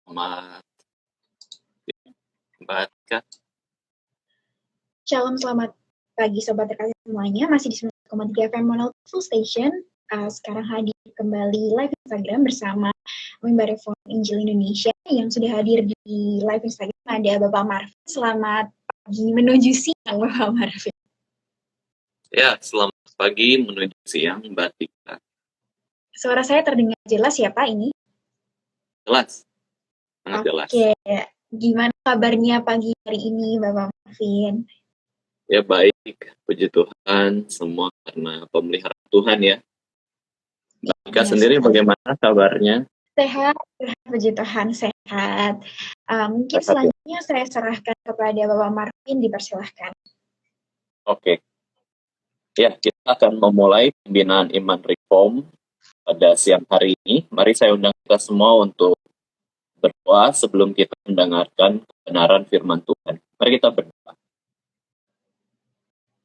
Selamat Mbak Atika. Shalom, selamat pagi Sobat Terkasih semuanya. Masih di 9,3 FM Monol Full Station. Sekarang hadir kembali live Instagram bersama Mimbar Reform Injil Indonesia yang sudah hadir di live Instagram. Ada Bapak Marvin. Selamat pagi menuju siang Bapak Marvin. Ya, selamat pagi menuju siang Mbak Atika. Suara saya terdengar jelas ya Pak ini? Jelas. Sangat jelas. Oke, gimana kabarnya pagi hari ini Bapak Marvin? Ya baik, puji Tuhan semua karena pemeliharaan Tuhan ya. Mbak Atika sendiri bagaimana kabarnya? Sehat, puji Tuhan sehat. Mungkin Sehat, selanjutnya saya serahkan kepada Bapak Marvin, dipersilahkan. Oke. Ya, kita akan memulai pembinaan iman reform pada siang hari ini. Mari saya undang kita semua untuk berdoa sebelum kita mendengarkan kebenaran firman Tuhan. Mari kita berdoa.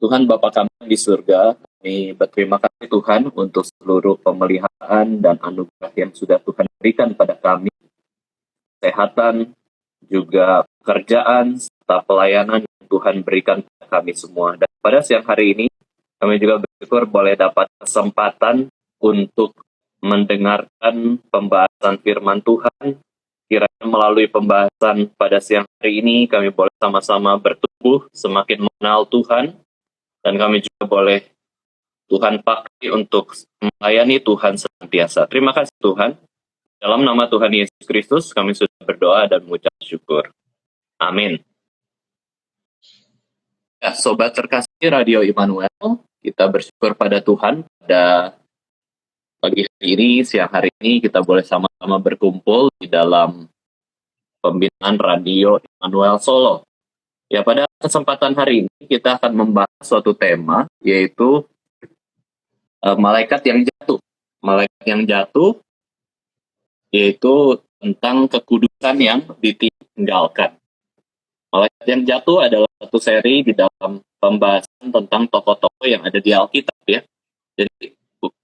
Tuhan Bapa kami di surga, kami berterima kasih Tuhan untuk seluruh pemeliharaan dan anugerah yang sudah Tuhan berikan pada kami. Kesehatan, juga pekerjaan, serta pelayanan yang Tuhan berikan kepada kami semua. Dan pada siang hari ini, kami juga bersyukur boleh dapat kesempatan untuk mendengarkan pembahasan firman Tuhan. Kiranya melalui pembahasan pada siang hari ini, kami boleh sama-sama bertumbuh, semakin mengenal Tuhan, dan kami juga boleh Tuhan pakai untuk melayani Tuhan senantiasa. Terima kasih Tuhan. Dalam nama Tuhan Yesus Kristus, kami sudah berdoa dan mengucap syukur. Amin. Ya, Sobat terkasih Radio Immanuel, kita bersyukur pada Tuhan pada pagi hari ini, siang hari ini, kita boleh sama-sama berkumpul di dalam pembinaan Radio Immanuel Solo. Ya, pada kesempatan hari ini kita akan membahas suatu tema, yaitu malaikat yang jatuh. Malaikat yang jatuh, yaitu tentang kekudusan yang ditinggalkan. Malaikat yang jatuh adalah satu seri di dalam pembahasan tentang tokoh-tokoh yang ada di Alkitab ya. Jadi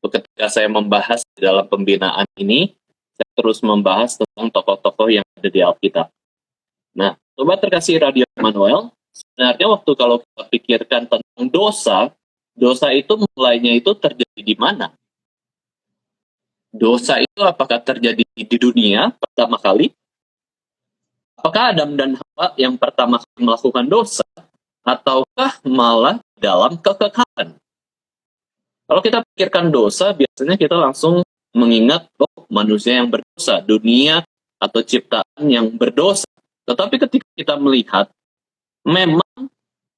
ketika saya membahas di dalam pembinaan ini, saya terus membahas tentang tokoh-tokoh yang ada di Alkitab. Nah, Sobat terkasih Radio Immanuel, sebenarnya waktu kalau kita pikirkan tentang dosa itu mulainya itu terjadi di mana? Dosa itu apakah terjadi di dunia pertama kali? Apakah Adam dan Hawa yang pertama kali melakukan dosa? Ataukah malah dalam kekekalan? Kalau kita pikirkan dosa, biasanya kita langsung mengingat, manusia yang berdosa, dunia atau ciptaan yang berdosa. Tetapi ketika kita melihat, memang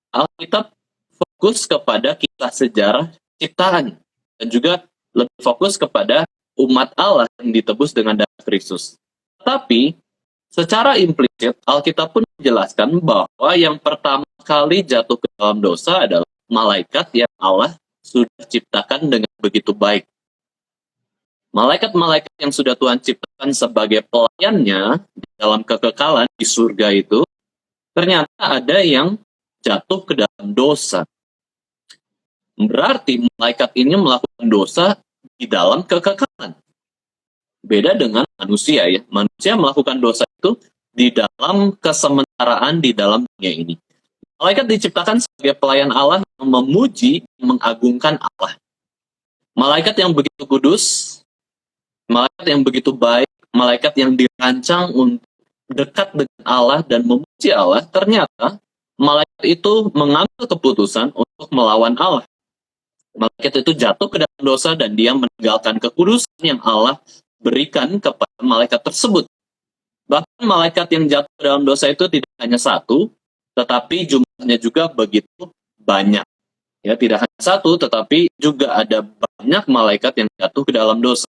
Alkitab fokus kepada kisah sejarah ciptaan. Dan juga lebih fokus kepada umat Allah yang ditebus dengan darah Kristus. Tetapi, secara implisit, Alkitab pun menjelaskan bahwa yang pertama kali jatuh ke dalam dosa adalah malaikat yang Allah sudah ciptakan dengan begitu baik. Malaikat-malaikat yang sudah Tuhan ciptakan sebagai pelayannya di dalam kekekalan di surga itu, ternyata ada yang jatuh ke dalam dosa. Berarti malaikat ini melakukan dosa di dalam kekekalan. Beda dengan manusia ya. Manusia melakukan dosa itu di dalam kesementaraan di dalam dunia ini. Malaikat diciptakan sebagai pelayan Allah yang memuji, mengagungkan Allah. Malaikat yang begitu kudus, malaikat yang begitu baik, malaikat yang dirancang untuk dekat dengan Allah dan memuji Allah, ternyata malaikat itu mengambil keputusan untuk melawan Allah. Malaikat itu jatuh ke dalam dosa dan dia meninggalkan kekudusan yang Allah berikan kepada malaikat tersebut. Bahkan malaikat yang jatuh ke dalam dosa itu tidak hanya satu, tetapi jumlahnya juga begitu banyak. Ya, tidak hanya satu, tetapi juga ada banyak malaikat yang jatuh ke dalam dosa.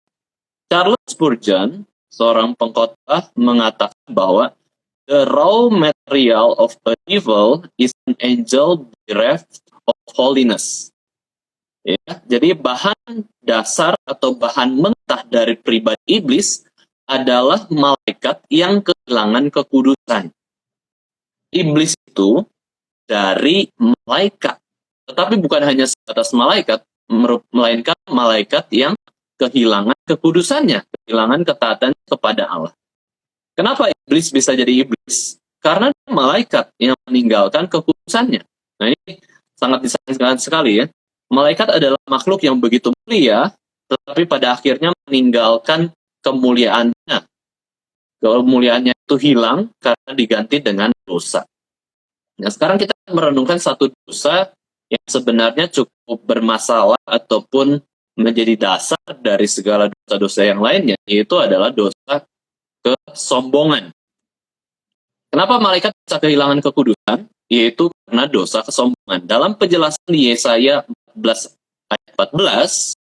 Charles Spurgeon, seorang pengkhotbah, mengatakan bahwa the raw material of the evil is an angel bereft of holiness. Ya, jadi bahan dasar atau bahan mentah dari pribadi iblis adalah malaikat yang kehilangan kekudusan. Iblis itu dari malaikat, tetapi bukan hanya sebatas malaikat, melainkan malaikat yang kehilangan kekudusannya, kehilangan ketaatan kepada Allah. Kenapa iblis bisa jadi iblis? Karena dia malaikat yang meninggalkan kekudusannya. Nah, ini sangat disayangkan sekali ya. Malaikat adalah makhluk yang begitu mulia, tetapi pada akhirnya meninggalkan kemuliaannya. Kemuliaannya itu hilang karena diganti dengan dosa. Nah, sekarang kita merenungkan satu dosa yang sebenarnya cukup bermasalah ataupun menjadi dasar dari segala dosa-dosa yang lainnya, yaitu adalah dosa kesombongan. Kenapa malaikat bisa kehilangan kekudusan? Yaitu karena dosa kesombongan. Dalam penjelasan di Yesaya 14 ayat 14,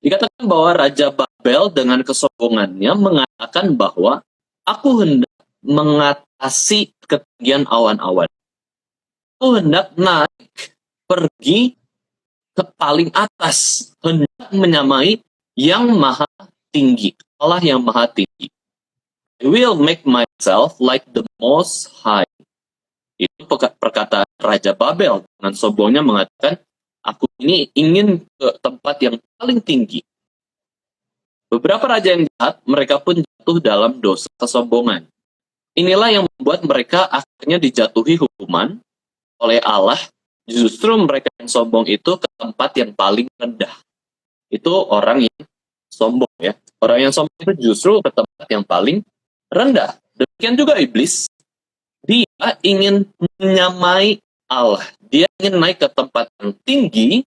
dikatakan bahwa Raja Babel dengan kesombongannya mengatakan bahwa aku hendak mengatasi ketinggian awan-awan. Aku hendak naik, pergi ke paling atas, hendak menyamai yang maha tinggi, Allah yang maha tinggi. I will make myself like the most high. Itu perkataan Raja Babel dengan sombongnya mengatakan, aku ini ingin ke tempat yang paling tinggi. Beberapa raja yang jahat, mereka pun jatuh dalam dosa kesombongan. Inilah yang membuat mereka akhirnya dijatuhi hukuman oleh Allah. Justru mereka yang sombong itu ke tempat yang paling rendah. Itu orang yang sombong ya. Orang yang sombong itu justru ke tempat yang paling rendah. Demikian juga iblis. Dia ingin menyamai Allah. Dia ingin naik ke tempat yang tinggi,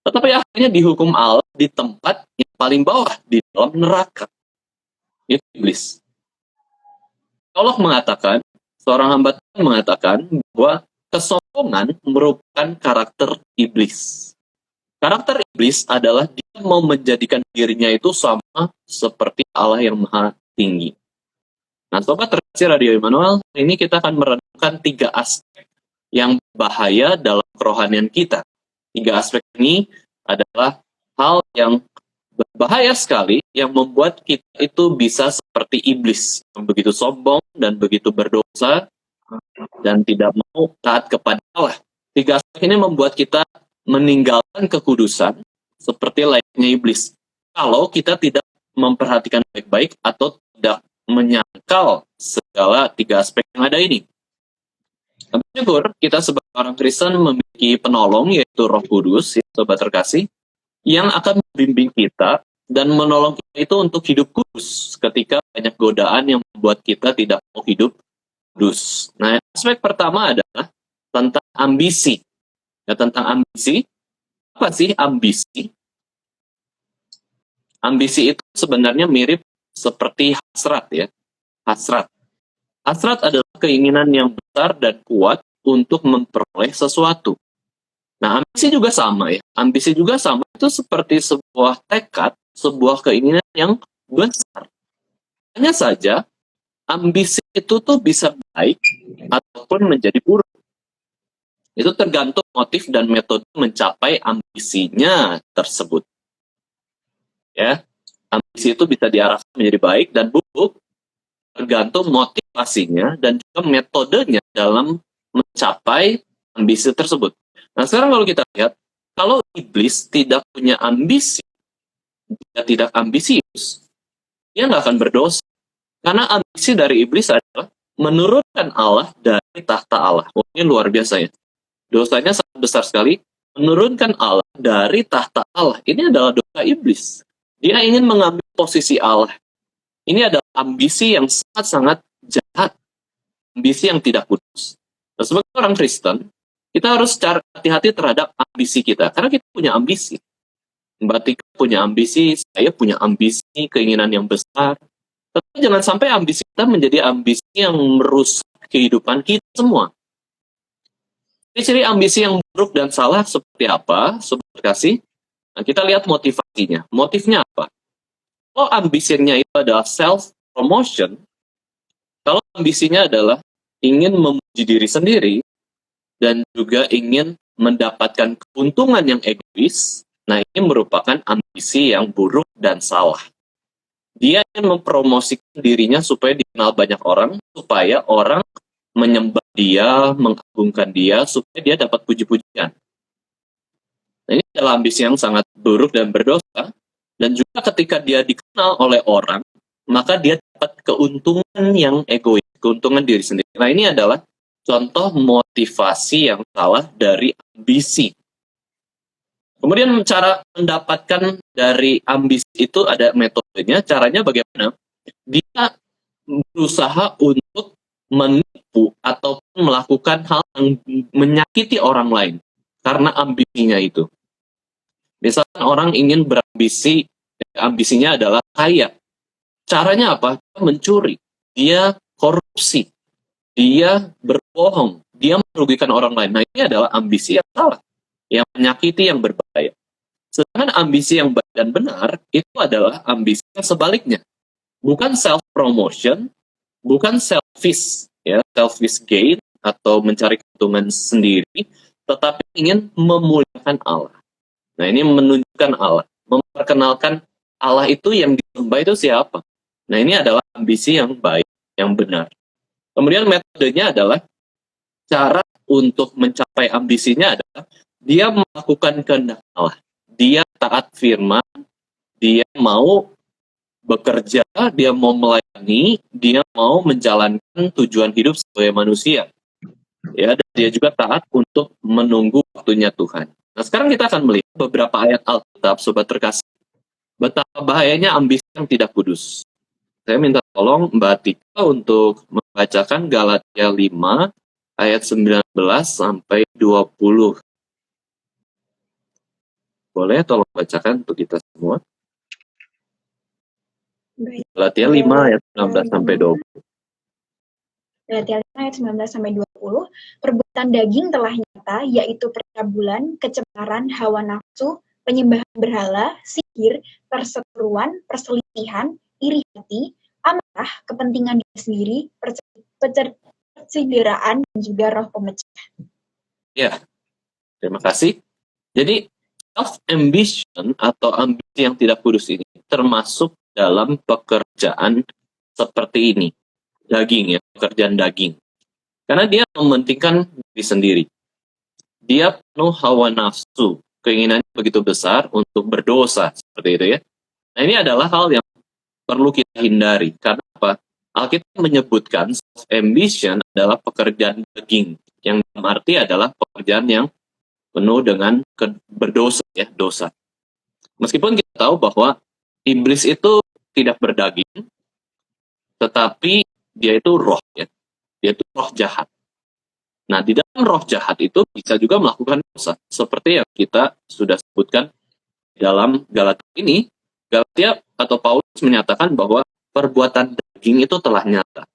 tetapi akhirnya dihukum Allah di tempat yang paling bawah, di dalam neraka. Itu iblis. Allah mengatakan, seorang hamba Tuhan mengatakan bahwa kesombongan merupakan karakter iblis. Karakter iblis adalah dia mau menjadikan dirinya itu sama seperti Allah yang maha tinggi. Nah, Sobat Terkasih Radio Immanuel, ini kita akan merenungkan 3 aspek yang bahaya dalam kerohanian kita. 3 aspek ini adalah hal yang berbahaya sekali, yang membuat kita itu bisa seperti iblis, yang begitu sombong dan begitu berdosa, dan tidak mau taat kepada Allah. 3 aspek ini membuat kita meninggalkan kekudusan, seperti layaknya iblis. Kalau kita tidak memperhatikan baik-baik atau tidak menyangkal segala 3 aspek yang ada ini. Bersyukur kita sebagai orang Kristen memiliki penolong, yaitu Roh Kudus, ya, Sobat Terkasih, yang akan membimbing kita dan menolong kita itu untuk hidup kudus ketika banyak godaan yang membuat kita tidak mau hidup kudus. Nah, aspek pertama adalah tentang ambisi. Ya, tentang ambisi, apa sih ambisi? Ambisi itu sebenarnya mirip seperti hasrat ya. Hasrat. Hasrat adalah keinginan yang besar dan kuat untuk memperoleh sesuatu. Nah, ambisi juga sama ya. Ambisi juga sama, itu seperti sebuah tekad, sebuah keinginan yang besar. Hanya saja, ambisi itu tuh bisa baik ataupun menjadi buruk. Itu tergantung motif dan metode mencapai ambisinya tersebut. Ya, ambisi itu bisa diarahkan menjadi baik dan buruk, tergantung motivasinya dan juga metodenya dalam mencapai ambisi tersebut. Nah, sekarang kalau kita lihat, kalau iblis tidak punya ambisi, dia tidak ambisius, dia nggak akan berdosa. Karena ambisi dari iblis adalah menurunkan Allah dari tahta Allah. Oh, ini luar biasa ya. Dosanya sangat besar sekali, menurunkan Allah dari tahta Allah. Ini adalah dosa iblis. Dia ingin mengambil posisi Allah. Ini adalah ambisi yang sangat-sangat jahat. Ambisi yang tidak kudus. Nah, sebagai orang Kristen, kita harus secara hati-hati terhadap ambisi kita. Karena kita punya ambisi. Mbak Tika punya ambisi, saya punya ambisi, keinginan yang besar. Tetapi jangan sampai ambisi kita menjadi ambisi yang merusak kehidupan kita semua. Ciri-ciri ambisi yang buruk dan salah seperti apa, Sobat Terkasih? Nah, kita lihat motivasinya. Motifnya apa? Kalau ambisinya itu adalah self-promotion, kalau ambisinya adalah ingin memuji diri sendiri, dan juga ingin mendapatkan keuntungan yang egois, nah ini merupakan ambisi yang buruk dan salah. Dia ingin mempromosikan dirinya supaya dikenal banyak orang, supaya orang menyembah dia, mengagungkan dia, supaya dia dapat puji-pujian. Nah, ini adalah ambisi yang sangat buruk dan berdosa, dan juga ketika dia dikenal oleh orang, maka dia dapat dapat keuntungan yang egois, keuntungan diri sendiri. Nah, ini adalah contoh motivasi yang salah dari ambisi. Kemudian cara mendapatkan dari ambisi itu ada metodenya, caranya bagaimana? Dia berusaha untuk menipu ataupun melakukan hal yang menyakiti orang lain karena ambisinya itu. Misalkan orang ingin berambisi, ambisinya adalah kaya. Caranya apa? Dia mencuri, dia korupsi, dia berbohong, dia merugikan orang lain. Nah, ini adalah ambisi yang salah, yang menyakiti, yang berbahaya. Sedangkan ambisi yang baik dan benar, itu adalah ambisi yang sebaliknya. Bukan self-promotion, bukan selfish, ya, selfish gain, atau mencari keuntungan sendiri, tetapi ingin memuliakan Allah. Nah, ini menunjukkan Allah, memperkenalkan Allah itu yang disembah itu siapa. Nah, ini adalah ambisi yang baik, yang benar. Kemudian metodenya adalah, cara untuk mencapai ambisinya adalah, dia melakukan kehendak Allah. Dia taat firman, dia mau bekerja, dia mau melayani, dia mau menjalankan tujuan hidup sebagai manusia. Ya, dan dia juga taat untuk menunggu waktunya Tuhan. Nah, sekarang kita akan melihat beberapa ayat Alkitab, sobat terkasih. Betapa bahayanya ambisi yang tidak kudus. Saya minta tolong Mbak Tika untuk membacakan Galatia 5 ayat 19 sampai 20. Boleh tolong bacakan untuk kita semua? Baik. Galatia 5 ayat 19 sampai 20. Galatia 5 ayat 19 sampai 20. Perbuatan daging telah nyata, yaitu percabulan, kecemaran, hawa nafsu, penyembahan berhala, sihir, perseteruan, perselisihan, iri hati, amarah, kepentingan diri sendiri, percideraan, dan juga roh pemecah. Ya, terima kasih. Jadi, self-ambition atau ambisi yang tidak kudus ini termasuk dalam pekerjaan seperti ini. Daging, ya, pekerjaan daging. Karena dia mementingkan diri sendiri. Dia penuh hawa nafsu, keinginannya begitu besar untuk berdosa, seperti itu ya. Nah, ini adalah hal yang perlu kita hindari. Karena apa? Alkitab menyebutkan self-ambition adalah pekerjaan daging, yang dalam arti adalah pekerjaan yang penuh dengan berdosa, ya, dosa. Meskipun kita tahu bahwa iblis itu tidak berdaging, tetapi dia itu roh, ya. Dia itu roh jahat. Nah, di dalam roh jahat itu bisa juga melakukan dosa. Seperti yang kita sudah sebutkan dalam Galatia ini, Galatia atau Paulus menyatakan bahwa perbuatan daging itu telah nyata.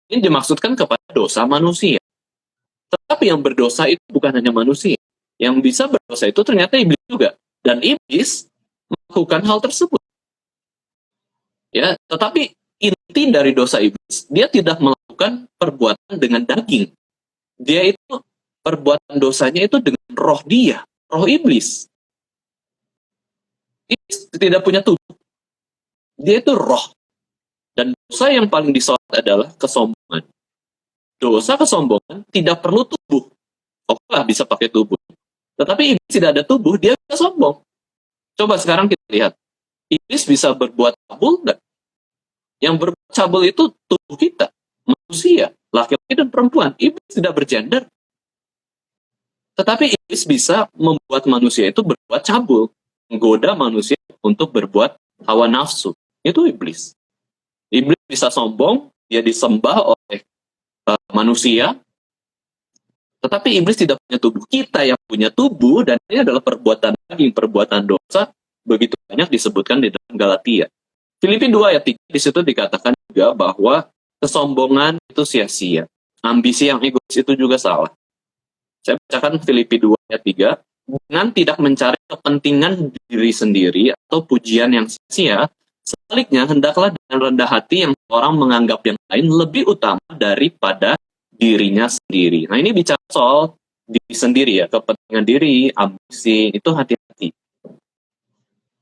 Ini dimaksudkan kepada dosa manusia. Tetapi yang berdosa itu bukan hanya manusia. Yang bisa berdosa itu ternyata iblis juga. Dan iblis melakukan hal tersebut. Ya, tetapi inti dari dosa iblis, dia tidak melakukan perbuatan dengan daging. Dia itu perbuatan dosanya itu dengan roh dia, roh iblis. Iblis tidak punya tubuh. Dia itu roh. Dan dosa yang paling disorot adalah kesombongan. Dosa kesombongan tidak perlu tubuh. Oke lah, bisa pakai tubuh. Tetapi iblis tidak ada tubuh, dia bisa sombong. Coba sekarang kita lihat. Iblis bisa berbuat cabul enggak? Yang berbuat cabul itu tubuh kita, manusia, laki-laki dan perempuan. Iblis tidak bergender. Tetapi iblis bisa membuat manusia itu berbuat cabul, menggoda manusia untuk berbuat hawa nafsu. Itu iblis. Iblis bisa sombong, dia disembah oleh manusia, tetapi iblis tidak punya tubuh. Kita yang punya tubuh, dan ini adalah perbuatan daging, perbuatan dosa, begitu banyak disebutkan di dalam Galatia. Filipi 2 ayat 3, di situ dikatakan juga bahwa kesombongan itu sia-sia. Ambisi yang egois itu juga salah. Saya bacakan Filipi 2 ayat 3. Dengan tidak mencari kepentingan diri sendiri atau pujian yang sia-sia, sebaliknya hendaklah dengan rendah hati yang orang menganggap yang lain lebih utama daripada dirinya sendiri. Nah, ini bicara soal diri sendiri, ya, kepentingan diri, ambisi, itu hati-hati.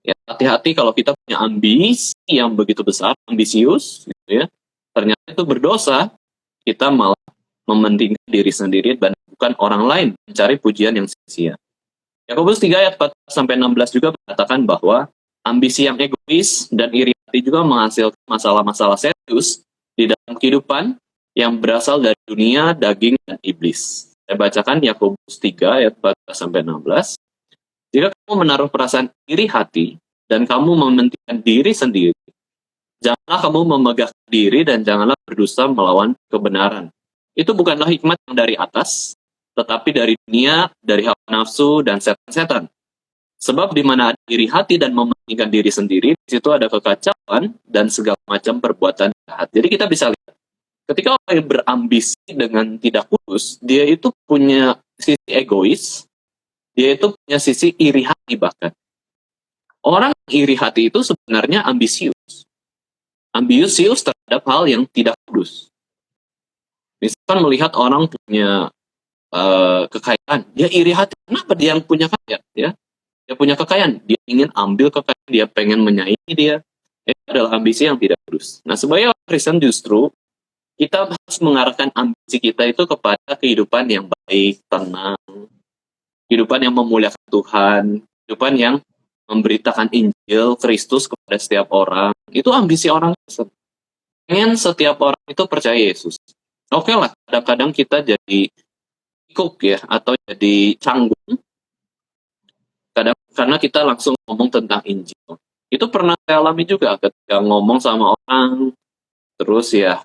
Ya, hati-hati kalau kita punya ambisi yang begitu besar, ambisius, gitu ya, ternyata itu berdosa, kita malah mementingkan diri sendiri dan bukan orang lain, mencari pujian yang sia-sia. Yakobus 3 ayat 14-16 juga mengatakan bahwa ambisi yang egois dan iri hati juga menghasilkan masalah-masalah serius di dalam kehidupan yang berasal dari dunia, daging, dan iblis. Saya bacakan Yakobus 3 ayat 14-16. Jika kamu menaruh perasaan iri hati dan kamu mementingkan diri sendiri, janganlah kamu memegahkan diri dan janganlah berdusta melawan kebenaran. Itu bukanlah hikmat yang dari atas, tetapi dari dunia, dari hawa nafsu, dan setan-setan. Sebab di mana ada iri hati dan mementingkan diri sendiri, di situ ada kekacauan dan segala macam perbuatan jahat. Jadi kita bisa lihat, ketika orang yang berambisi dengan tidak kudus, dia itu punya sisi egois, dia itu punya sisi iri hati bahkan. Orang iri hati itu sebenarnya ambisius. Ambisius terhadap hal yang tidak kudus. Misalkan melihat orang punya kekayaan, dia iri hati. Kenapa dia yang punya kaya? Ya? Dia punya kekayaan, dia ingin ambil kekayaan, dia pengen menyaingi dia. Itu adalah ambisi yang tidak kudus. Nah, sebagai orang Kristen justru kita harus mengarahkan ambisi kita itu kepada kehidupan yang baik, tenang, kehidupan yang memuliakan Tuhan, kehidupan yang memberitakan Injil Kristus kepada setiap orang. Itu ambisi orang Kristen. Pengen setiap orang itu percaya Yesus. Oke lah, kadang-kadang kita jadi kikuk ya, atau jadi canggung, karena kita langsung ngomong tentang Injil. Itu pernah saya alami juga ketika ngomong sama orang, terus ya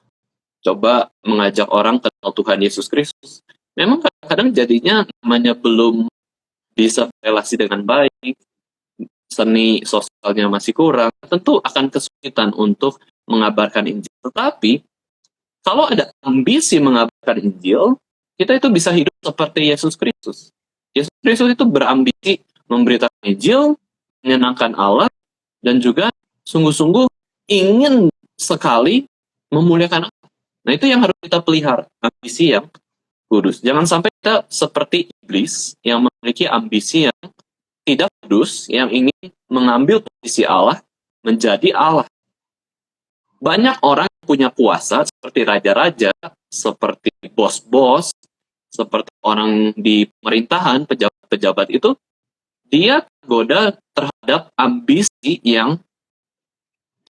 coba mengajak orang kenal Tuhan Yesus Kristus. Memang kadang-kadang jadinya namanya belum bisa berelasi dengan baik, seni sosialnya masih kurang, tentu akan kesulitan untuk mengabarkan Injil. Tetapi, kalau ada ambisi mengabarkan Injil, kita itu bisa hidup seperti Yesus Kristus. Yesus Kristus itu berambisi memberitakan Injil, menyenangkan Allah, dan juga sungguh-sungguh ingin sekali memuliakan Allah. Nah, itu yang harus kita pelihara, ambisi yang kudus. Jangan sampai kita seperti iblis yang memiliki ambisi yang tidak kudus, yang ingin mengambil posisi Allah, menjadi Allah. Banyak orang yang punya kuasa, seperti raja-raja, seperti bos-bos, seperti orang di pemerintahan, pejabat-pejabat itu, dia tergoda terhadap ambisi yang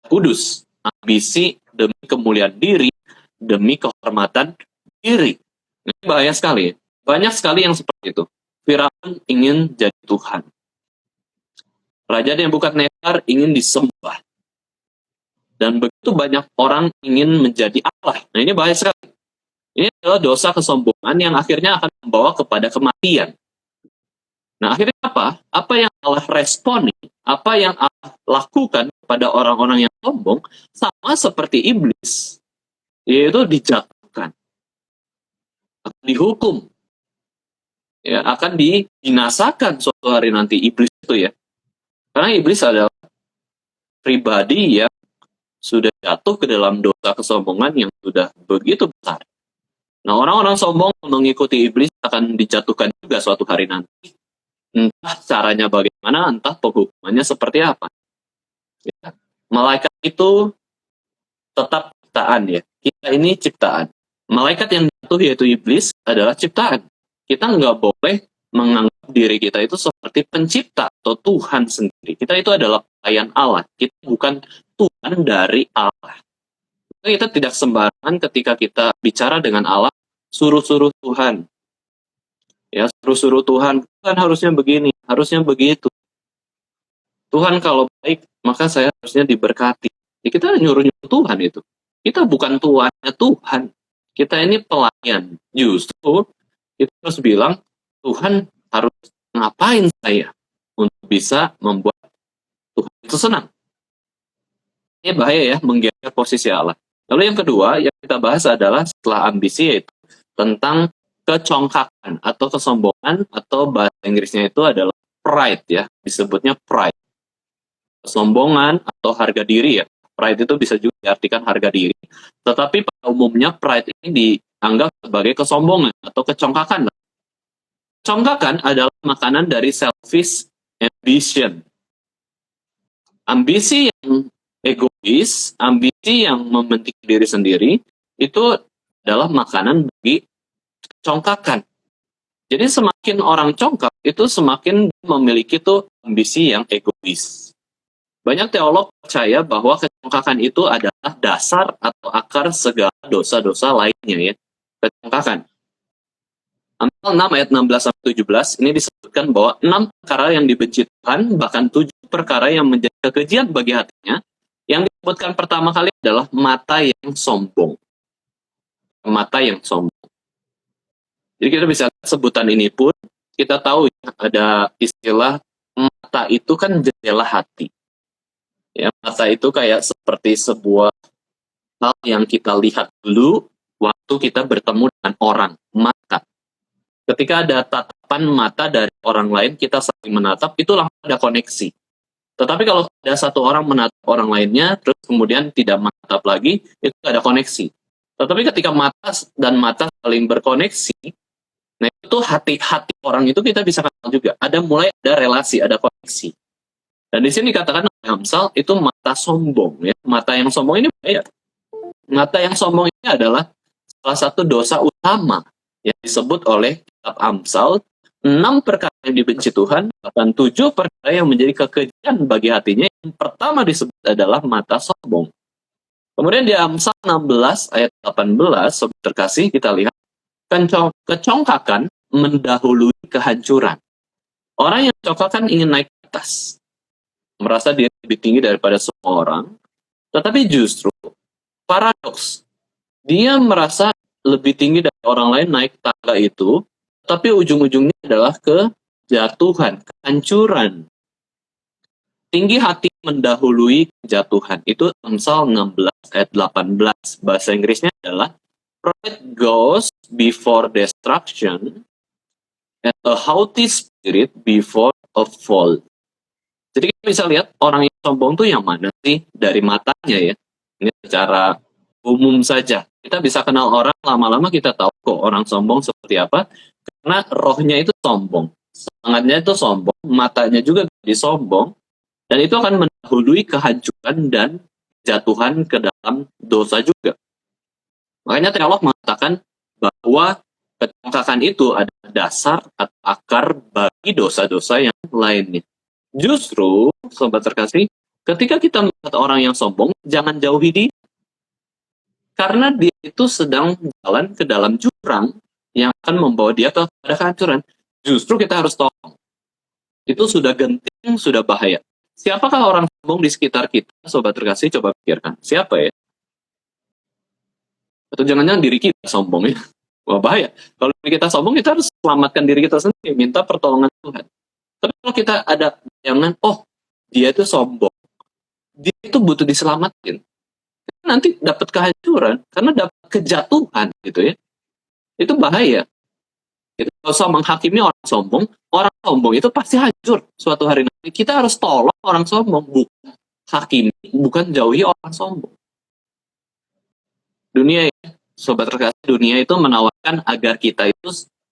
kudus. Ambisi demi kemuliaan diri, demi kehormatan diri. Ini bahaya sekali. Banyak sekali yang seperti itu. Firaun ingin jadi Tuhan. Raja Nebukadnezar ingin disembah. Dan begitu banyak orang ingin menjadi Allah. Nah, ini bahaya sekali. Ini adalah dosa kesombongan yang akhirnya akan membawa kepada kematian. Nah, akhirnya apa? Apa yang Allah responi, apa yang Allah lakukan kepada orang-orang yang sombong, sama seperti iblis, yaitu dijatuhkan, akan dihukum, ya, akan dibinasakan suatu hari nanti iblis itu ya. Karena iblis adalah pribadi yang sudah jatuh ke dalam dosa kesombongan yang sudah begitu besar. Nah, orang-orang sombong mengikuti iblis akan dijatuhkan juga suatu hari nanti. Entah caranya bagaimana, entah penghukumannya seperti apa. Ya. Malaikat itu tetap ciptaan ya. Kita ini ciptaan. Malaikat yang jatuh yaitu iblis adalah ciptaan. Kita nggak boleh menganggap diri kita itu seperti pencipta atau Tuhan sendiri. Kita itu adalah pelayan Allah. Kita bukan Tuhan dari Allah. Kita tidak sembarangan ketika kita bicara dengan Allah, suruh-suruh Tuhan. Ya, suruh-suruh Tuhan harusnya begini, harusnya begitu. Tuhan kalau baik, maka saya harusnya diberkati. Ya, kita nyuruh-nyuruh Tuhan itu. Kita bukan tuannya Tuhan. Kita ini pelayan. Justru kita harus bilang, Tuhan harus ngapain saya untuk bisa membuat Tuhan itu senang. Ini bahaya ya, menggeser posisi Allah. Lalu yang kedua, yang kita bahas adalah setelah ambisi, yaitu tentang kecongkakan atau kesombongan, atau bahasa Inggrisnya itu adalah pride ya, disebutnya pride. Kesombongan atau harga diri ya. Pride itu bisa juga diartikan harga diri. Tetapi pada umumnya pride ini dianggap sebagai kesombongan atau kecongkakan. Kecongkakan adalah makanan dari selfish ambition. Ambisi yang egois, ambisi yang mementingkan diri sendiri, itu adalah makanan bagi congkakan. Jadi semakin orang congkak, itu semakin memiliki tuh ambisi yang egois. Banyak teolog percaya bahwa kecongkakan itu adalah dasar atau akar segala dosa-dosa lainnya ya. Kecongkakan. Amsal 6 ayat 16 sampai 17 ini disebutkan bahwa 6 perkara yang dibenci Tuhan, bahkan 7 perkara yang menjadi kekejian bagi hatinya. Yang disebutkan pertama kali adalah mata yang sombong. Mata yang sombong. Jadi kita bisa lihat sebutan ini pun, kita tahu ya, ada istilah mata itu kan jendela hati. Ya, mata itu kayak seperti sebuah hal yang kita lihat dulu waktu kita bertemu dengan orang. Mata. Ketika ada tatapan mata dari orang lain, kita saling menatap, itu langsung ada koneksi. Tetapi kalau ada satu orang menatap orang lainnya, terus kemudian tidak menatap lagi, itu tidak ada koneksi. Tetapi ketika mata dan mata saling berkoneksi, nah itu hati-hati orang itu kita bisa kenal juga. Ada relasi, ada koneksi. Dan di sini dikatakan oleh Amsal, itu mata sombong. Ya. Mata yang sombong ini bahaya. Mata yang sombong ini adalah salah satu dosa utama yang disebut oleh kitab Amsal, 6 perkara yang dibenci Tuhan, bahkan 7 perkara yang menjadi kekejian bagi hatinya. Yang pertama disebut adalah mata sombong. Kemudian di Amsal 16 ayat 18, sobat terkasih, kita lihat, kecongkakan mendahului kehancuran. Orang yang kecongkakan ingin naik ke atas, merasa dia lebih tinggi daripada semua orang, tetapi justru paradoks. Dia merasa lebih tinggi dari orang lain naik tangga itu, tapi ujung-ujungnya adalah kejatuhan, kehancuran. Tinggi hati mendahului kejatuhan. Itu Amsal 16 ayat 18. Bahasa Inggrisnya adalah pride goes before destruction and a haughty spirit before a fall. Jadi kita bisa lihat orang yang sombong tuh yang mana sih dari matanya ya. Ini secara umum saja. Kita bisa kenal orang, lama-lama kita tahu kok orang sombong seperti apa. Karena rohnya itu sombong. Semangatnya itu sombong, matanya juga jadi sombong. Dan itu akan mendahului kehancuran dan jatuhan ke dalam dosa juga. Makanya teolog mengatakan bahwa kecongkakan itu adalah dasar atau akar bagi dosa-dosa yang lainnya. Justru, sobat terkasih, ketika kita melihat orang yang sombong, jangan jauhi dia. Karena dia itu sedang jalan ke dalam jurang yang akan membawa dia kepada kehancuran. Justru kita harus tolong. Itu sudah genting, sudah bahaya. Siapakah orang sombong di sekitar kita, sobat terkasih? Coba pikirkan. Siapa ya? Atau jangan-jangan diri kita sombong ya? Wah, bahaya. Kalau diri kita sombong, kita harus selamatkan diri kita sendiri, minta pertolongan Tuhan. Tapi kalau kita ada bayangan, oh, dia itu sombong. Dia itu butuh diselamatin. Nanti dapat kehancuran, karena dapat kejatuhan gitu ya. Itu bahaya. Kita nggak usah menghakimi orang sombong itu pasti hancur suatu hari nanti. Kita harus tolong orang sombong, bukan hakimi, bukan jauhi orang sombong. Dunia, sobat terkasih, dunia itu menawarkan agar kita itu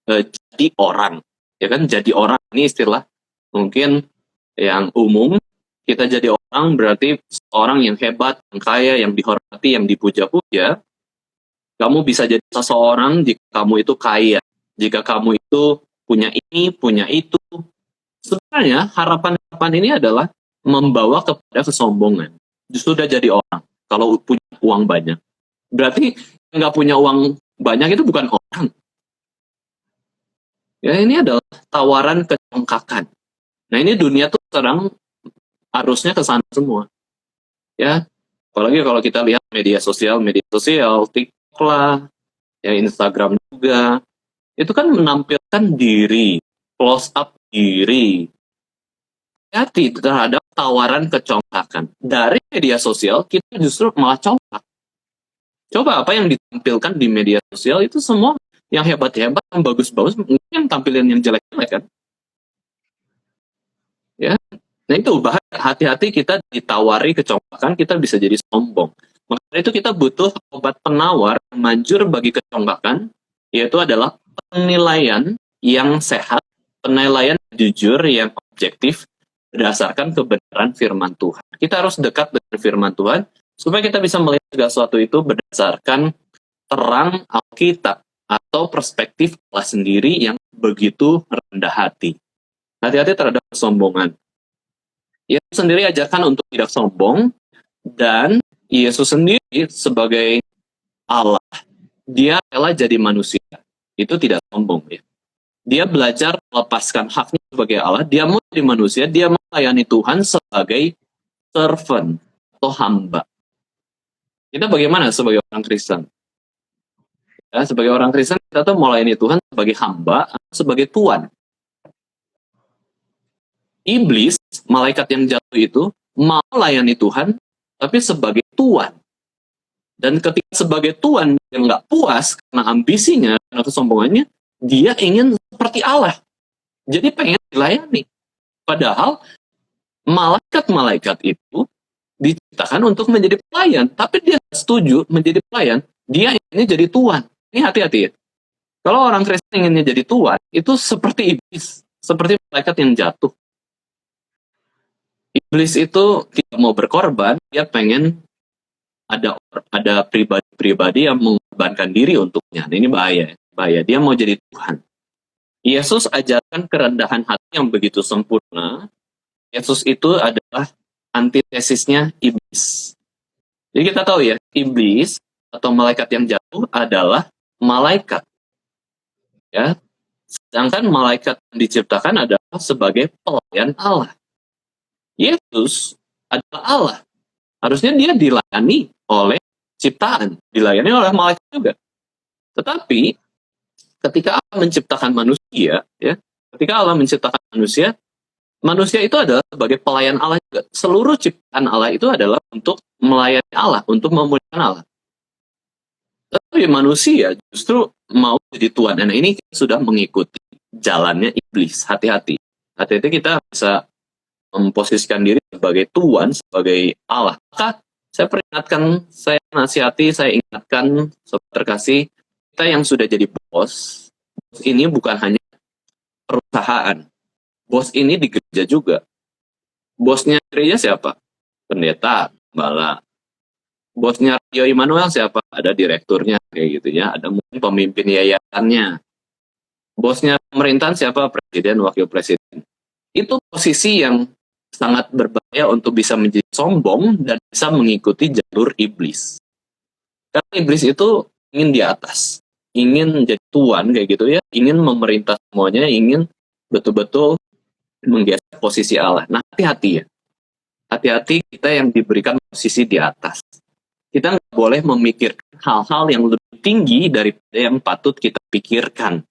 jadi orang. Ya kan, jadi orang ini istilah mungkin yang umum. Kita jadi orang berarti seorang yang hebat, yang kaya, yang dihormati, yang dipuja-puja. Kamu bisa jadi seseorang jika kamu itu kaya, jika kamu itu punya ini, punya itu. Sebenarnya harapan-harapan ini adalah membawa kepada kesombongan. Sudah jadi orang, kalau punya uang banyak. Berarti nggak punya uang banyak itu bukan orang. Ya, ini adalah tawaran kecongkakan. Nah, ini dunia tuh sekarang arusnya ke sana semua. Ya, apalagi kalau kita lihat media sosial, TikTok lah, ya Instagram juga, itu kan menampilkan diri, close up diri. Hati terhadap tawaran kecongkakan. Dari media sosial, kita justru malah congkak. Coba apa yang ditampilkan di media sosial itu semua yang hebat-hebat, yang bagus-bagus, mungkin yang tampilin yang jelek-jelek kan. Ya, nah itu bahaya. Hati-hati kita ditawari kecongkakan, kita bisa jadi sombong. Maka itu kita butuh obat penawar manjur bagi kecongkakan, yaitu adalah penilaian yang sehat, penilaian jujur yang objektif berdasarkan kebenaran firman Tuhan. Kita harus dekat dengan firman Tuhan supaya kita bisa melihat segala sesuatu itu berdasarkan terang Alkitab atau perspektif Allah sendiri yang begitu rendah hati. Hati-hati terhadap kesombongan. Yesus sendiri ajarkan untuk tidak sombong, dan Yesus sendiri sebagai Allah, dia rela jadi manusia. Itu tidak sombong ya. Dia belajar melepaskan haknya sebagai Allah, dia mau jadi manusia, dia melayani Tuhan sebagai servant atau hamba. Kita bagaimana sebagai orang Kristen? Ya, sebagai orang Kristen kita tuh melayani Tuhan sebagai hamba atau sebagai tuan. Iblis, malaikat yang jatuh itu, mau melayani Tuhan, tapi sebagai tuan. Dan ketika sebagai tuan yang nggak puas karena ambisinya, karena kesombongannya, dia ingin seperti Allah. Jadi pengen dilayani. Padahal malaikat-malaikat itu diciptakan untuk menjadi pelayan, tapi dia setuju menjadi pelayan, dia inginnya jadi tuan. Ini hati-hati ya. Kalau orang Kristen inginnya jadi tuan, itu seperti iblis, seperti malaikat yang jatuh. Iblis itu tidak mau berkorban, dia pengen ada pribadi-pribadi yang mengorbankan diri untuknya. Nah, ini bahaya. Dia mau jadi Tuhan. Yesus ajarkan kerendahan hati yang begitu sempurna. Yesus itu adalah antitesisnya iblis. Jadi kita tahu ya, iblis atau malaikat yang jatuh adalah malaikat. Ya. Sedangkan malaikat yang diciptakan adalah sebagai pelayan Allah. Yesus adalah Allah. Harusnya dia dilayani oleh ciptaan, dilayani oleh malaikat juga. Tetapi ketika Allah menciptakan manusia, ya, ketika Allah menciptakan manusia, manusia itu adalah sebagai pelayan Allah juga. Seluruh ciptaan Allah itu adalah untuk melayani Allah, untuk memuliakan Allah. Tapi manusia justru mau jadi tuan. Dan ini sudah mengikuti jalannya iblis. Hati-hati. Hati-hati kita bisa memposisikan diri sebagai tuan, sebagai Allah. Maka saya peringatkan, saya nasihati, saya ingatkan sobat terkasih, kita yang sudah jadi bos ini bukan hanya perusahaan. Bos ini di gereja juga. Bosnya gereja siapa? Pendeta, gembala. Bosnya Radio Immanuel siapa? Ada direkturnya, kayak gitu ya. Ada mungkin pemimpin yayasannya. Bosnya pemerintahan siapa? Presiden, wakil presiden. Itu posisi yang sangat berbahaya untuk bisa menjadi sombong dan bisa mengikuti jalur iblis. Karena iblis itu ingin di atas, ingin jadi tuan kayak gitu ya, ingin memerintah semuanya, ingin betul-betul menggeser posisi Allah. Nah, hati-hati ya. Hati-hati kita yang diberikan posisi di atas. Kita nggak boleh memikirkan hal-hal yang lebih tinggi daripada yang patut kita pikirkan.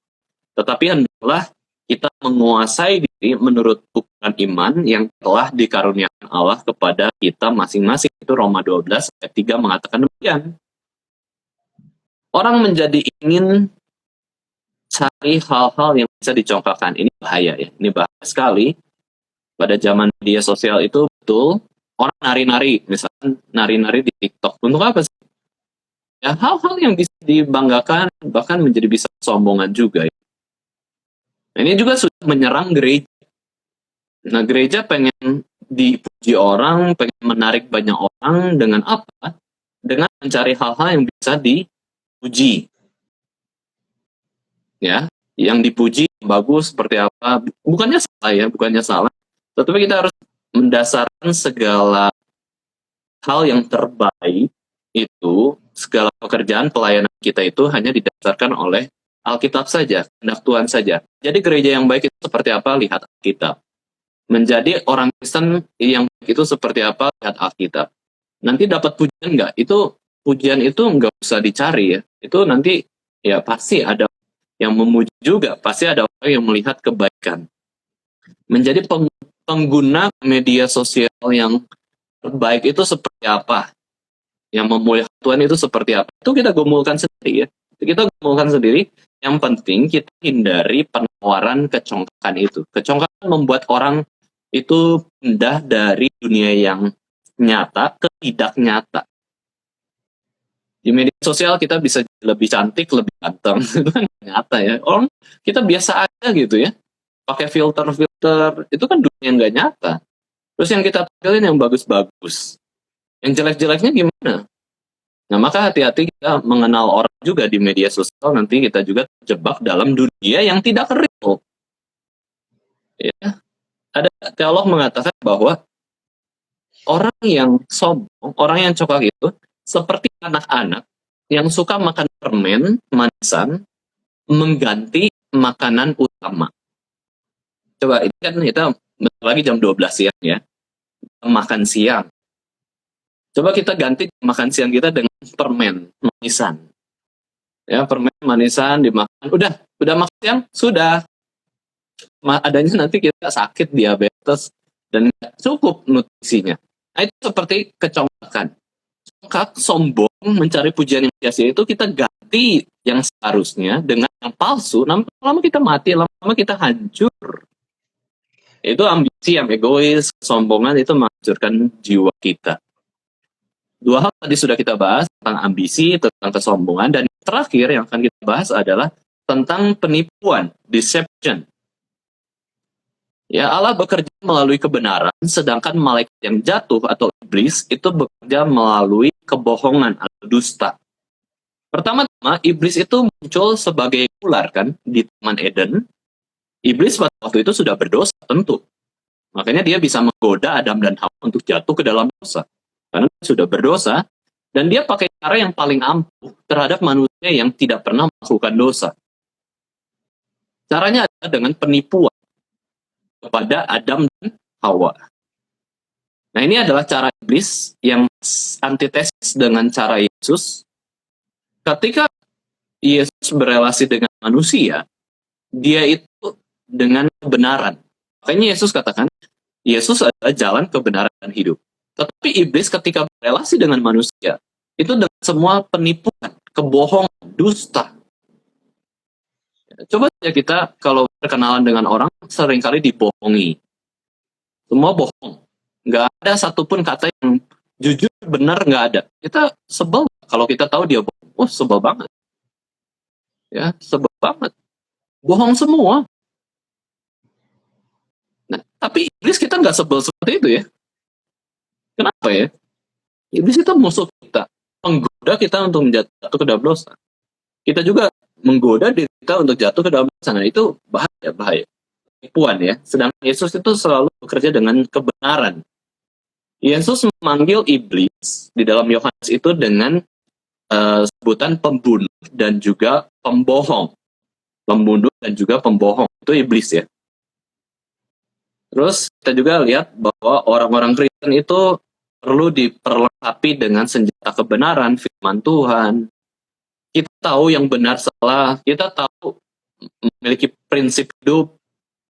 Tetapi hendaklah kita menguasai diri menurut ukuran iman yang telah dikaruniakan Allah kepada kita masing-masing. Itu Roma 12 ayat 3 mengatakan demikian. Orang menjadi ingin cari hal-hal yang bisa dicongkakkan. Ini bahaya ya. Ini bahaya sekali. Pada zaman media sosial itu betul. Orang nari-nari. Misalkan nari-nari di TikTok. Untuk apa sih? Ya, hal-hal yang bisa dibanggakan bahkan menjadi bisa kesombongan juga ya. Ini juga sudah menyerang gereja. Nah, gereja pengen dipuji orang, pengen menarik banyak orang dengan apa? Dengan mencari hal-hal yang bisa dipuji. Ya, yang dipuji bagus seperti apa? Bukannya salah ya, bukannya salah. Tetapi kita harus mendasarkan segala hal yang terbaik itu, segala pekerjaan pelayanan kita itu hanya didasarkan oleh Alkitab saja, kehendak Tuhan saja. Jadi gereja yang baik itu seperti apa? Lihat Alkitab. Menjadi orang Kristen yang baik itu seperti apa? Lihat Alkitab. Nanti dapat pujian nggak? Itu pujian itu nggak usah dicari ya. Itu nanti ya pasti ada yang memuji juga. Pasti ada orang yang melihat kebaikan. Menjadi pengguna media sosial yang terbaik itu seperti apa? Yang memuliakan Tuhan itu seperti apa? Itu kita gumulkan sendiri ya. Kita gumulkan sendiri. Yang penting kita hindari penawaran kecongkakan itu. Kecongkakan membuat orang itu pindah dari dunia yang nyata ke tidak nyata. Di media sosial kita bisa lebih cantik, lebih ganteng. Itu kan nyata ya. Orang kita biasa aja gitu ya. Pakai filter-filter. Itu kan dunia yang nggak nyata. Terus yang kita tampilin yang bagus-bagus. Yang jelek-jeleknya gimana? Nah, maka hati-hati kita mengenal orang juga di media sosial, nanti kita juga terjebak dalam dunia yang tidak real. Ya. Ada teolog mengatakan bahwa Orang yang sombong, orang yang congkak itu seperti anak-anak yang suka makan permen manisan mengganti makanan utama. Coba ini kan kita bentar lagi jam 12 siang ya, makan siang. Coba kita ganti makan siang kita dengan permen manisan. Ya, permen manisan dimakan. Udah makan siang? Sudah. Adanya nanti kita sakit diabetes dan nggak cukup nutrisinya. Nah, itu seperti kecongkakan. Congkak, sombong, mencari pujian yang sia-sia itu kita ganti yang seharusnya dengan yang palsu. Lama-lama kita mati, lama-lama kita hancur. Itu ambisi yang egois, kesombongan itu menghancurkan jiwa kita. Dua hal tadi sudah kita bahas tentang ambisi, tentang kesombongan, dan yang terakhir yang akan kita bahas adalah tentang penipuan, deception. Ya, Allah bekerja melalui kebenaran, sedangkan malaikat yang jatuh atau iblis itu bekerja melalui kebohongan atau dusta. Pertama-tama, iblis itu muncul sebagai ular kan di Taman Eden. Iblis pada waktu itu sudah berdosa tentu. Makanya dia bisa menggoda Adam dan Hawa untuk jatuh ke dalam dosa. Karena dia sudah berdosa, dan dia pakai cara yang paling ampuh terhadap manusia yang tidak pernah melakukan dosa. Caranya adalah dengan penipuan kepada Adam dan Hawa. Nah, ini adalah cara iblis yang antitesis dengan cara Yesus. Ketika Yesus berelasi dengan manusia, dia itu dengan kebenaran. Makanya Yesus katakan, Yesus adalah jalan kebenaran dan hidup. Tetapi iblis ketika berelasi dengan manusia, itu dengan semua penipuan, kebohongan, dusta. Coba saja kita kalau berkenalan dengan orang seringkali dibohongi. Semua bohong. Nggak ada satupun kata yang jujur, benar, nggak ada. Kita sebel kalau kita tahu dia bohong. Oh, sebel banget. Ya, sebel banget. Bohong semua. Nah, tapi iblis kita nggak sebel seperti itu ya. Kenapa ya? Iblis itu musuh kita. Menggoda kita untuk jatuh ke dalam dosa. Kita juga menggoda diri kita untuk jatuh ke dalam dosa. Nah, itu bahaya. Tipuan ya. Sedangkan Yesus itu selalu bekerja dengan kebenaran. Yesus memanggil iblis di dalam Yohanes itu dengan sebutan pembunuh dan juga pembohong. Pembunuh dan juga pembohong. Itu iblis ya. Terus kita juga lihat bahwa orang-orang Kristen itu perlu diperlengkapi dengan senjata kebenaran, firman Tuhan. Kita tahu yang benar salah, kita tahu memiliki prinsip hidup,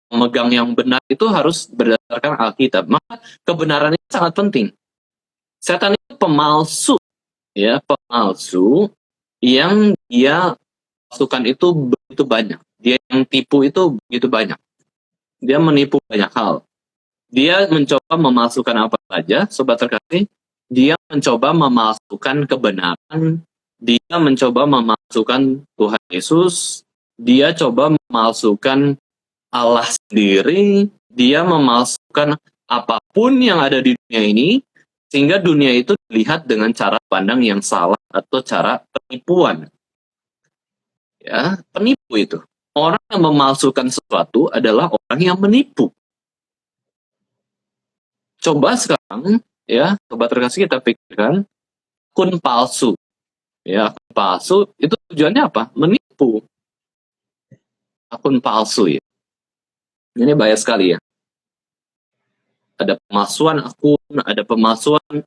memegang yang benar itu harus berdasarkan Alkitab. Maka kebenaran itu sangat penting. Setan itu pemalsu, ya, pemalsu yang dia pasukan itu begitu banyak. Dia yang tipu itu begitu banyak. Dia menipu banyak hal. Dia mencoba memalsukan apa saja, sobat terkasih. Dia mencoba memalsukan kebenaran. Dia mencoba memalsukan Tuhan Yesus. Dia coba memalsukan Allah sendiri. Dia memalsukan apapun yang ada di dunia ini, sehingga dunia itu dilihat dengan cara pandang yang salah atau cara penipuan. Ya, penipu itu. Orang yang memalsukan sesuatu adalah orang yang menipu. Coba sekarang, ya, sobat terkasih kita pikirkan, akun palsu. Ya, akun palsu itu tujuannya apa? Menipu. Akun palsu ya. Ini bahaya sekali ya. Ada pemalsuan akun, ada pemalsuan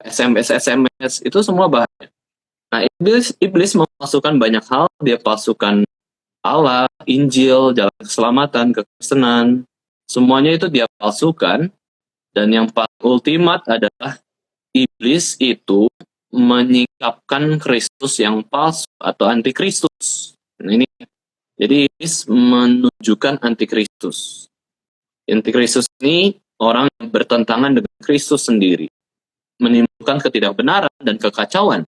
SMS, itu semua bahaya. Nah, iblis memalsukan banyak hal. Dia palsukan Allah, Injil, jalan keselamatan, kekristenan. Semuanya itu dia palsukan. Dan yang paling ultimat adalah iblis itu menyingkapkan Kristus yang palsu atau antikristus. Nah, ini jadi iblis menunjukkan antikristus. Antikristus ini orang yang bertentangan dengan Kristus sendiri, menimbulkan ketidakbenaran dan kekacauan.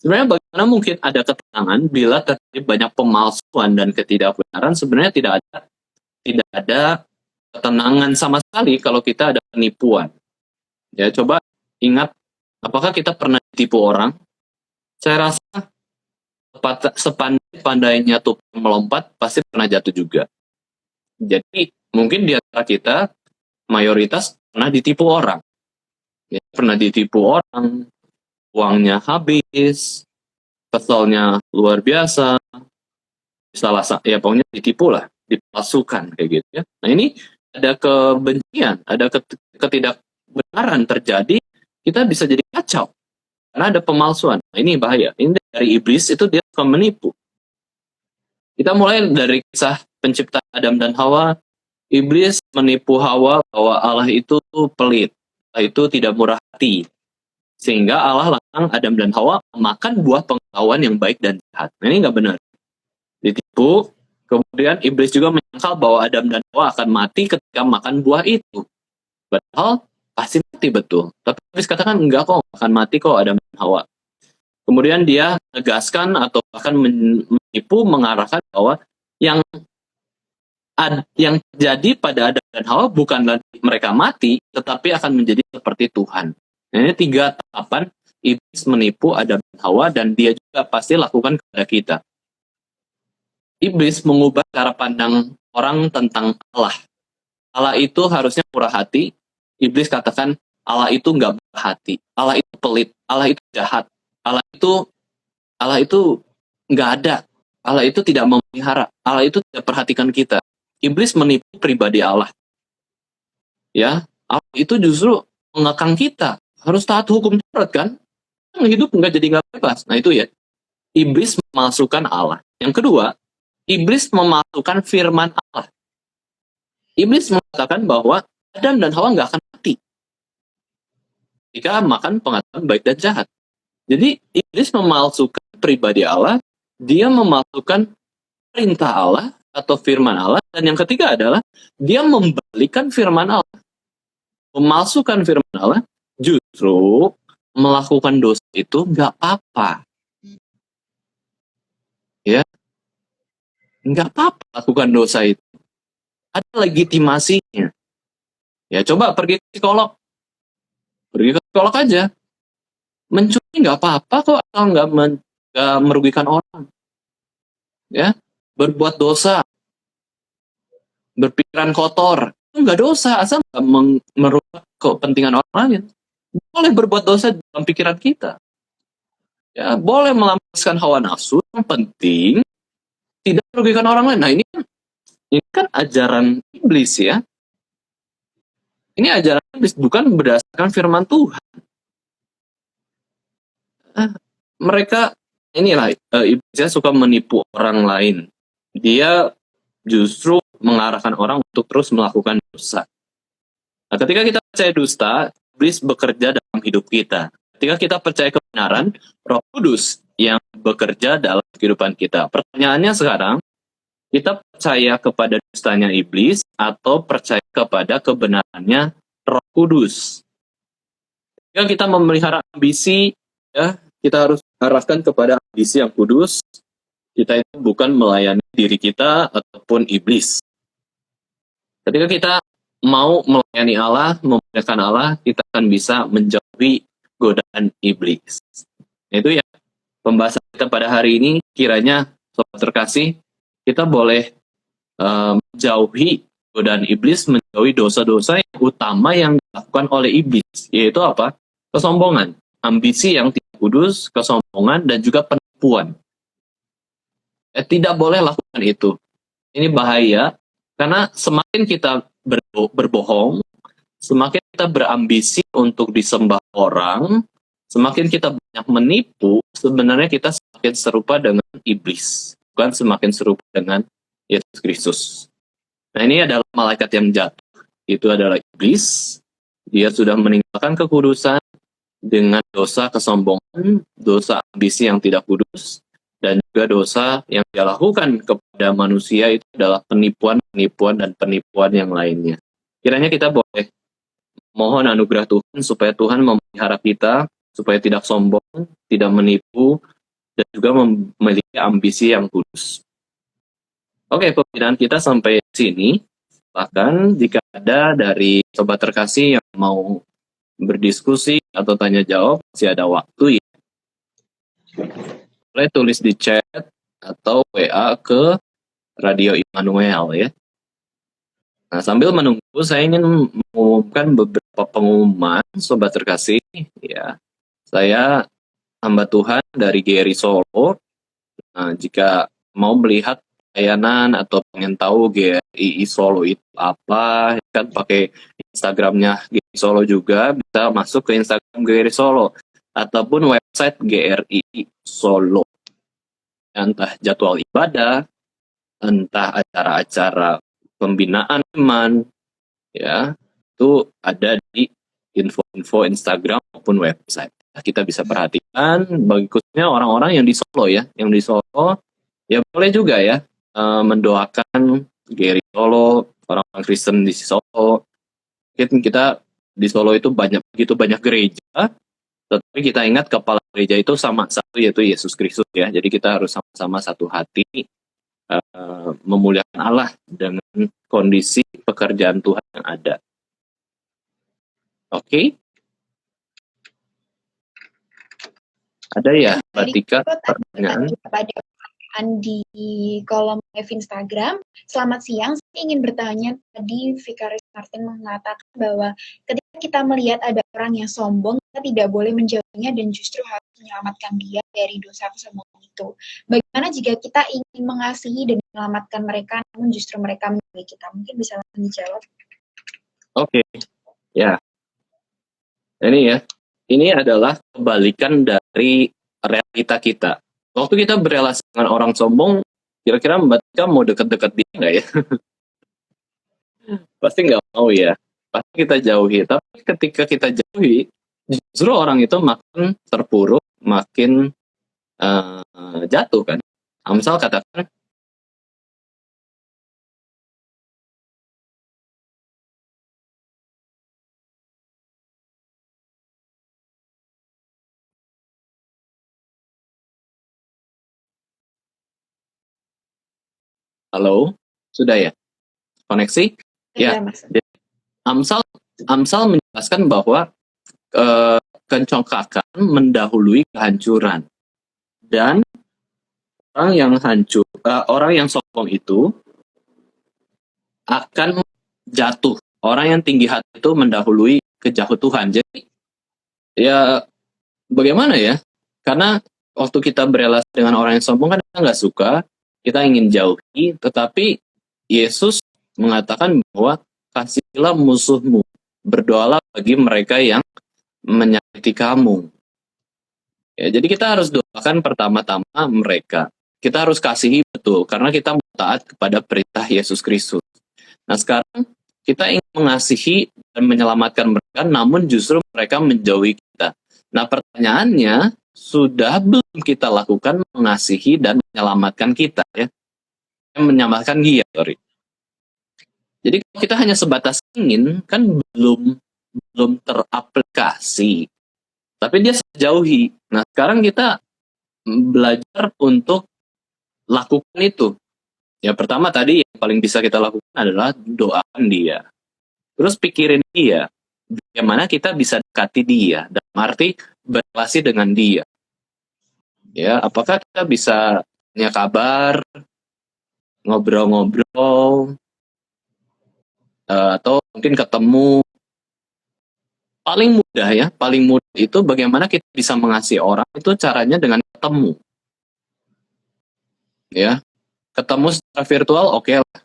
Sebenarnya bagaimana mungkin ada ketenangan bila terjadi banyak pemalsuan dan ketidakbenaran? Sebenarnya tidak ada ketenangan sama sekali kalau kita ada penipuan. Ya, coba ingat, apakah kita pernah ditipu orang? Saya rasa sepandai-pandainya tupai melompat, pasti pernah jatuh juga. Jadi, mungkin di antara kita, mayoritas pernah ditipu orang. Ya, pernah ditipu orang, uangnya habis, keselnya luar biasa, ya pokoknya ditipu lah, dipalsukan kayak gitu ya. Nah ini ada kebencian, ada ketidakbenaran terjadi, kita bisa jadi kacau karena ada pemalsuan. Nah, ini bahaya. Ini dari iblis, itu dia suka menipu. Kita mulai dari kisah penciptaan Adam dan Hawa. Iblis menipu Hawa bahwa Allah itu pelit, Allah itu tidak murah hati, sehingga Allah larang Adam dan Hawa makan buah pengetahuan yang baik dan jahat. Nah, ini nggak benar. Ditipu. Kemudian iblis juga menyangkal bahwa Adam dan Hawa akan mati ketika makan buah itu. Padahal pasti mati betul. Tapi iblis katakan enggak kok, akan mati kok Adam dan Hawa. Kemudian dia menegaskan atau bahkan menipu, mengarahkan bahwa yang terjadi pada Adam dan Hawa bukanlah mereka mati, tetapi akan menjadi seperti Tuhan. Nah, ini 3 tahapan iblis menipu Adam dan Hawa, dan dia juga pasti lakukan kepada kita. Iblis mengubah cara pandang orang tentang Allah. Allah itu harusnya murah hati. Iblis katakan Allah itu nggak murah hati. Allah itu pelit. Allah itu jahat. Allah itu nggak ada. Allah itu tidak memelihara. Allah itu tidak perhatikan kita. Iblis menipu pribadi Allah. Ya, Allah itu justru mengekang kita. Harus taat hukum Taurat kan? Hidup nggak jadi nggak bebas. Nah itu ya. Iblis memalsukan Allah. Yang kedua, iblis memalsukan firman Allah. Iblis mengatakan bahwa Adam dan Hawa nggak akan mati jika makan pengetahuan baik dan jahat. Jadi iblis memalsukan pribadi Allah, dia memalsukan perintah Allah atau firman Allah, dan yang ketiga adalah dia membalikan firman Allah. Memalsukan firman Allah, justru melakukan dosa itu nggak apa-apa. Ya, nggak apa-apa lakukan dosa itu. Ada legitimasinya. Ya coba pergi ke psikolog. Pergi ke psikolog aja. Mencuri nggak apa-apa kok, atau nggak merugikan orang. Ya, berbuat dosa, berpikiran kotor, itu nggak dosa, asal nggak merusak kepentingan orang lain. Boleh berbuat dosa dalam pikiran kita. Ya, boleh melampiaskan hawa nafsu, yang penting tidak merugikan orang lain. Nah, ini kan ajaran iblis ya. Ini ajaran iblis, bukan berdasarkan firman Tuhan. Mereka inilah iblisnya suka menipu orang lain. Dia justru mengarahkan orang untuk terus melakukan dosa. Nah, ketika kita percaya dusta, iblis bekerja dalam hidup kita. Ketika kita percaya kebenaran, Roh Kudus yang bekerja dalam kehidupan kita. Pertanyaannya sekarang, kita percaya kepada dustanya iblis atau percaya kepada kebenarannya Roh Kudus? Jika kita memelihara ambisi, ya, kita harus arahkan kepada ambisi yang kudus. Kita itu bukan melayani diri kita ataupun iblis. Ketika kita mau melayani Allah, memuliakan Allah, kita akan bisa menjauhi godaan iblis. Itu ya pembahasan kita pada hari ini. Kiranya sobat terkasih, kita boleh menjauhi godaan iblis, menjauhi dosa-dosa yang utama yang dilakukan oleh iblis, yaitu apa? Kesombongan, ambisi yang tidak kudus, kesombongan, dan juga penipuan. Tidak boleh lakukan itu. Ini bahaya, karena semakin kita berbohong, semakin kita berambisi untuk disembah orang, semakin kita banyak menipu, sebenarnya kita semakin serupa dengan iblis, bukan semakin serupa dengan Yesus Kristus. Nah, ini adalah malaikat yang jatuh. Itu adalah iblis. Dia sudah meninggalkan kekudusan dengan dosa kesombongan, dosa ambisi yang tidak kudus, dan juga dosa yang dia lakukan kepada manusia itu adalah penipuan dan penipuan yang lainnya. Kiranya kita boleh mohon anugerah Tuhan supaya Tuhan memelihara kita, supaya tidak sombong, tidak menipu, dan juga memiliki ambisi yang kudus. Oke, pembinaan kita sampai sini. Bahkan jika ada dari sobat terkasih yang mau berdiskusi atau tanya jawab, masih ada waktu ya. Boleh tulis di chat atau WA ke Radio Immanuel ya. Nah, sambil menunggu saya ingin mengumumkan beberapa pengumuman, Sobat Terkasih. Ya, saya hamba Tuhan dari GRI Solo. Nah, jika mau melihat layanan atau pengen tahu GRI Solo itu apa, kan pakai Instagramnya GRI Solo juga, bisa masuk ke Instagram GRI Solo ataupun website GRI Solo. Entah jadwal ibadah, entah acara-acara pembinaan iman, ya, itu ada di info-info Instagram maupun website. Kita bisa perhatikan, bagi khususnya orang-orang yang di Solo ya, ya boleh juga ya mendoakan GRI Solo, orang-orang Kristen di Solo. Mungkin kita di Solo itu begitu banyak gereja, tetapi kita ingat kepala gereja itu sama satu, yaitu Yesus Kristus ya. Jadi kita harus sama-sama satu hati memuliakan Allah dengan kondisi pekerjaan Tuhan yang ada. Oke? Ada ya, Mbak Tika, pertanyaan? Pada di kolom live Instagram. Selamat siang, saya ingin bertanya, tadi Vikaris Martin mengatakan bahwa ketika kita melihat ada orang yang sombong, kita tidak boleh menjauhnya dan justru harus menyelamatkan dia dari dosa kesombongan itu. Bagaimana jika kita ingin mengasihi dan menyelamatkan mereka, namun justru mereka menjauhi kita? Mungkin bisa langsung dijawab. Oke, ya. Ini adalah kebalikan dari realita kita. Waktu kita berelasi dengan orang sombong, kira-kira Mbak Tika mau deket-deket dia nggak ya? Pasti nggak mau ya. Pasti kita jauhi. Tapi ketika kita jauhi, justru orang itu makin terpuruk, makin jatuh kan. Amsal katakan, halo, sudah ya? Koneksi? Ya. Amsal menjelaskan bahwa kencongkakan mendahului kehancuran, dan orang yang sombong itu akan jatuh. Orang yang tinggi hati itu mendahului kejatuhan. Jadi ya bagaimana ya? Karena waktu kita berelasi dengan orang yang sombong kan kita nggak suka, kita ingin jauhi, tetapi Yesus mengatakan bahwa kasihilah musuhmu, berdoalah bagi mereka yang menyakiti kamu. Ya, jadi kita harus doakan pertama-tama mereka. Kita harus kasihi betul, karena kita mau taat kepada perintah Yesus Kristus. Nah sekarang kita ingin mengasihi dan menyelamatkan mereka, namun justru mereka menjauhi kita. Nah pertanyaannya, sudah belum kita lakukan mengasihi dan menyelamatkan kita ya? Menyelamatkan dia, sorry. Jadi kita hanya sebatas ingin, kan belum teraplikasi. Tapi dia jauhi. Nah sekarang kita belajar untuk lakukan itu. Ya pertama tadi yang paling bisa kita lakukan adalah doakan dia. Terus pikirin dia, bagaimana kita bisa dekati dia, dalam arti berrelasi dengan dia. Ya, apakah kita bisa punya kabar, ngobrol-ngobrol, atau mungkin ketemu. Paling mudah itu bagaimana kita bisa mengasihi orang, itu caranya dengan ketemu. Ya, ketemu secara virtual oke lah,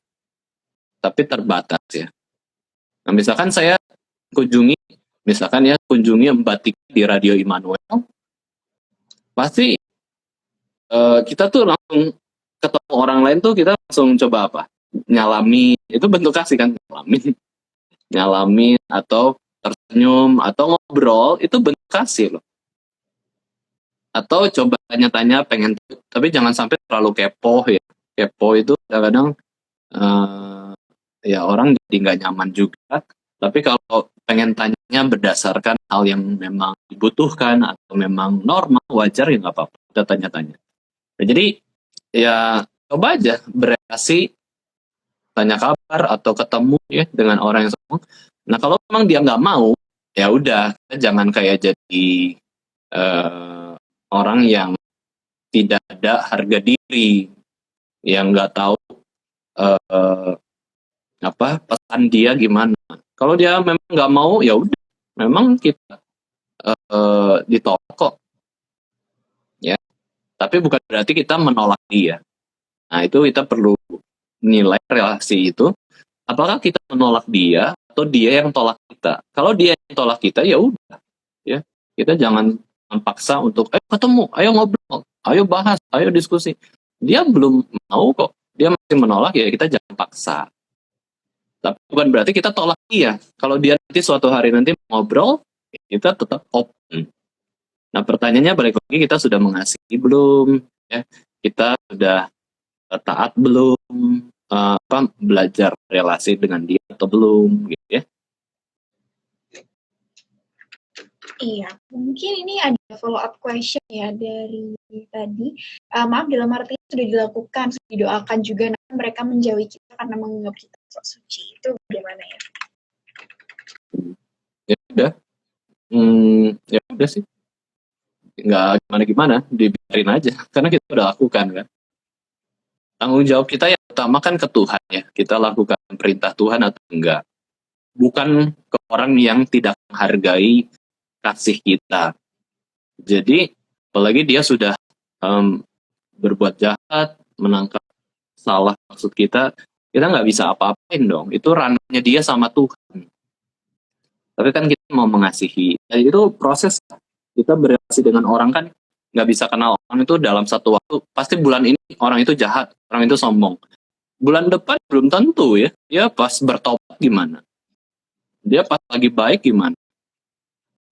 tapi terbatas ya. Nah, misalkan saya kunjungi Mbak Tika di Radio Immanuel, pasti kita tuh langsung ketemu orang lain tuh kita langsung coba apa? Nyalamin, itu bentuk kasih kan, nyalamin atau tersenyum atau ngobrol, itu bentuk kasih loh. Atau coba tanya-tanya, pengen, tapi jangan sampai terlalu kepo ya. Kepo itu kadang-kadang ya orang jadi nggak nyaman juga. Tapi kalau pengen tanyanya berdasarkan hal yang memang dibutuhkan atau memang normal, wajar ya nggak apa-apa, kita tanya-tanya. Nah, jadi ya coba aja berelasi, tanya kabar atau ketemu ya dengan orang yang sombong. Nah kalau memang dia nggak mau, ya udah, jangan kayak jadi orang yang tidak ada harga diri, yang nggak tahu pesan dia gimana. Kalau dia memang nggak mau, ya udah, memang kita ditolak kok, ya. Tapi bukan berarti kita menolak dia. Nah, itu kita perlu nilai relasi itu. Apakah kita menolak dia atau dia yang tolak kita? Kalau dia yang tolak kita, ya udah, ya. Kita jangan memaksa untuk, ayo ketemu, ayo ngobrol, ayo bahas, ayo diskusi. Dia belum mau kok, dia masih menolak, ya kita jangan paksa. Tapi bukan berarti kita tolak dia. Kalau dia nanti suatu hari nanti ngobrol, kita tetap open. Nah, pertanyaannya balik lagi, kita sudah mengasihi belum? Ya, kita sudah taat belum? Belajar relasi dengan dia atau belum? Gitu ya. Iya, mungkin ini ada follow up question ya dari tadi. Maaf, dalam arti sudah dilakukan, sudah didoakan juga, nah mereka menjauhi kita karena menganggap kita sok suci. Itu bagaimana ya? Ya udah, ya udah sih, nggak gimana-gimana, dibiarin aja, karena kita udah lakukan kan. Tanggung jawab kita yang utama kan ke Tuhan ya, kita lakukan perintah Tuhan atau enggak. Bukan ke orang yang tidak menghargai kasih kita. Jadi, apalagi dia sudah berbuat jahat, menangkap salah maksud kita nggak bisa apa-apain dong. Itu ranahnya dia sama Tuhan. Tapi kan kita mau mengasihi. Dan itu proses. Kita berrelasi dengan orang kan nggak bisa kenal orang itu dalam satu waktu. Pasti bulan ini orang itu jahat, orang itu sombong. Bulan depan belum tentu ya. Dia pas bertobat gimana? Dia pas lagi baik gimana?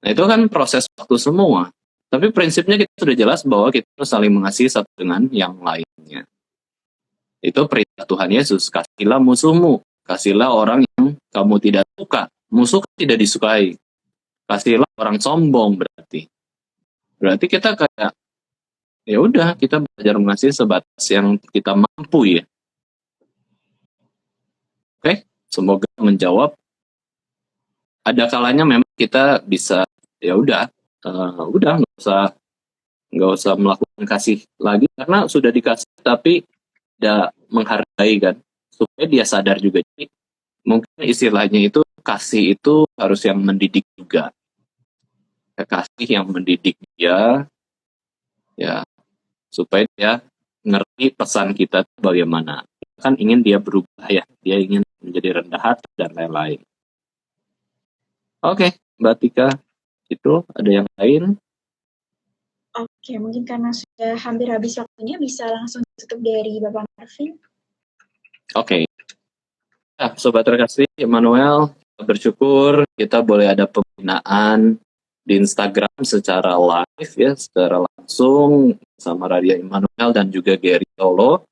Nah, itu kan proses waktu semua. Tapi prinsipnya kita sudah jelas bahwa kita harus saling mengasihi satu dengan yang lainnya. Itu perintah Tuhan Yesus. Kasihilah musuhmu. Kasihilah orang yang kamu tidak suka. Musuh tidak disukai. Kasihilah orang sombong berarti. Berarti kita kayak, ya udah, kita belajar mengasihi sebatas yang kita mampu ya. Oke, semoga menjawab. Ada kalanya memang kita bisa, ya udah, nggak usah melakukan kasih lagi karena sudah dikasih tapi tidak menghargai kan, supaya dia sadar juga. Jadi mungkin istilahnya itu kasih itu harus yang mendidik juga, kasih yang mendidik dia ya, supaya dia ngerti pesan kita bagaimana. Kan ingin dia berubah ya, dia ingin menjadi rendah hati dan lain-lain. Oke, Mbak Tika, itu ada yang lain? Oke, mungkin karena sudah hampir habis waktunya, bisa langsung tutup dari Bapak Marvin. Oke. Nah, Sobat Terkasih, Emmanuel, bersyukur kita boleh ada pembinaan di Instagram secara live ya, secara langsung sama Radio Emmanuel dan juga Gary Solo.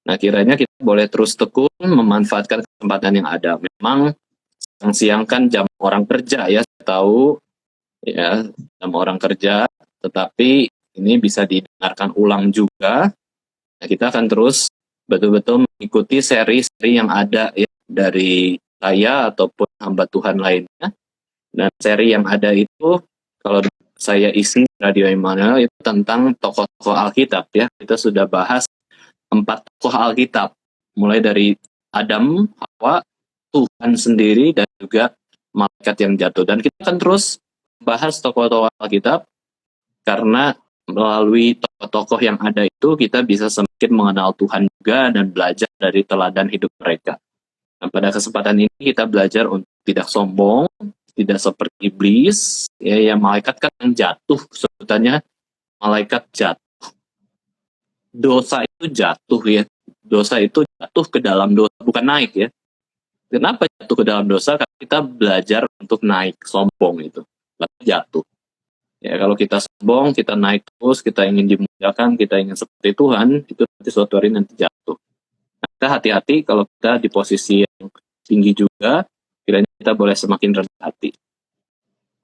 Nah, kiranya kita boleh terus tekun memanfaatkan kesempatan yang ada. Memang siang-siang kan jam orang kerja ya, saya tahu ya, jam orang kerja, tetapi ini bisa didengarkan ulang juga. Nah, kita akan terus betul-betul mengikuti seri-seri yang ada ya, dari saya ataupun hamba Tuhan lainnya. Dan seri yang ada itu, kalau saya isi Radio Emmanuel, itu tentang tokoh-tokoh Alkitab ya. Kita sudah bahas 4 tokoh Alkitab, mulai dari Adam, Hawa, Tuhan sendiri, dan juga malaikat yang jatuh. Dan kita akan terus bahas tokoh-tokoh Alkitab, karena melalui tokoh-tokoh yang ada itu, kita bisa semakin mengenal Tuhan juga dan belajar dari teladan hidup mereka. Nah, pada kesempatan ini kita belajar untuk tidak sombong, tidak seperti iblis, ya, yang malaikat kan yang jatuh, sebutannya malaikat jatuh. Dosa itu jatuh ya, dosa itu jatuh ke dalam dosa, bukan naik ya. Kenapa jatuh ke dalam dosa? Karena kita belajar untuk naik, sombong itu, lalu jatuh. Ya, kalau kita sombong, kita naik terus, kita ingin dimuliakan, kita ingin seperti Tuhan, itu nanti suatu hari nanti jatuh. Nah, kita hati-hati kalau kita di posisi yang tinggi juga, kiranya kita boleh semakin rendah hati.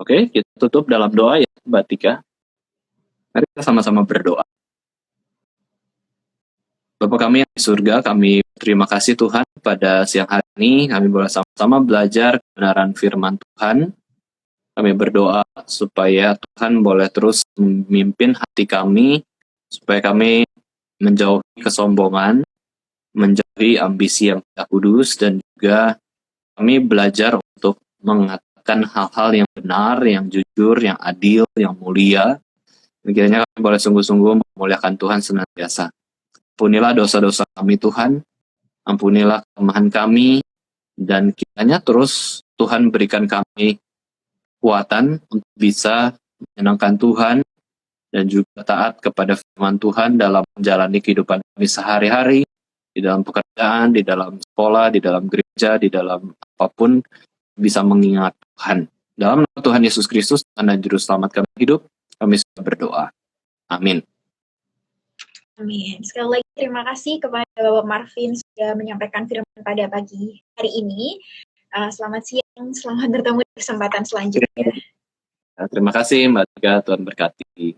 Oke, kita tutup dalam doa ya, Mbak Tika. Mari kita sama-sama berdoa. Bapa kami yang di surga, kami terima kasih Tuhan pada siang hari ini, kami boleh sama-sama belajar kebenaran firman Tuhan. Kami berdoa supaya Tuhan boleh terus memimpin hati kami, supaya kami menjauhi kesombongan, menjauhi ambisi yang tidak kudus, dan juga kami belajar untuk mengatakan hal-hal yang benar, yang jujur, yang adil, yang mulia. Kiranya kami boleh sungguh-sungguh memuliakan Tuhan senantiasa. Ampunilah dosa-dosa kami Tuhan, ampunilah kelemahan kami, dan kiranya terus Tuhan berikan kami kekuatan untuk bisa menyenangkan Tuhan dan juga taat kepada firman Tuhan dalam menjalani kehidupan kami sehari-hari, di dalam pekerjaan, di dalam sekolah, di dalam gereja, di dalam apapun, bisa mengingat Tuhan. Dalam nama Tuhan Yesus Kristus, Tuhan dan Juru Selamat kami hidup, kami sudah berdoa. Amin. Amin. Sekali lagi terima kasih kepada Bapak Marvin sudah menyampaikan firman pada pagi hari ini. Selamat siang, selamat bertemu di kesempatan selanjutnya. Terima kasih Mbak Tiga, Tuhan berkati.